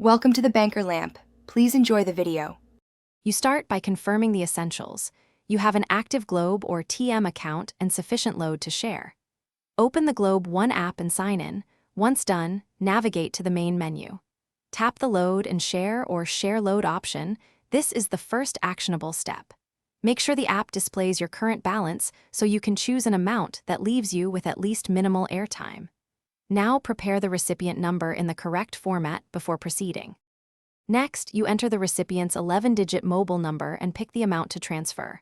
Welcome to the Banker Lamp. Please enjoy the video. You start by confirming the essentials. You have an active Globe or TM account and sufficient load to share. Open the Globe One app and sign in. Once done, navigate to the main menu. Tap the Load and Share or Share Load option. This is the first actionable step. Make sure the app displays your current balance so you can choose an amount that leaves you with at least minimal airtime. Now prepare the recipient number in the correct format before proceeding. Next, you enter the recipient's 11-digit mobile number and pick the amount to transfer.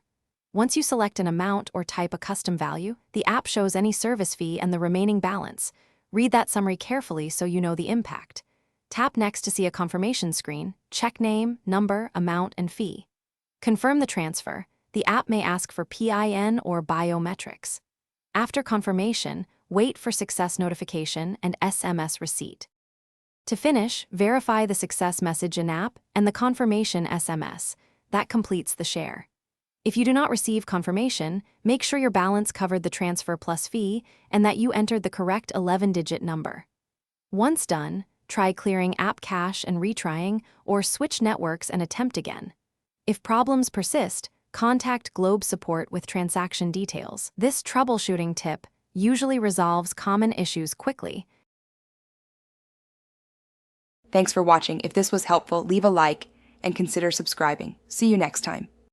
Once you select an amount or type a custom value, the app shows any service fee and the remaining balance. Read that summary carefully so you know the impact. Tap Next to see a confirmation screen, check name, number, amount, and fee. Confirm the transfer. The app may ask for PIN or biometrics. After confirmation, wait for success notification and SMS receipt. To finish, verify the success message in-app and the confirmation SMS. That completes the share. If you do not receive confirmation, make sure your balance covered the transfer plus fee and that you entered the correct 11-digit number. Once done, try clearing app cache and retrying, or switch networks and attempt again. If problems persist, contact Globe support with transaction details. This troubleshooting tip usually resolves common issues quickly. Thanks for watching. If this was helpful, leave a like and consider subscribing. See you next time.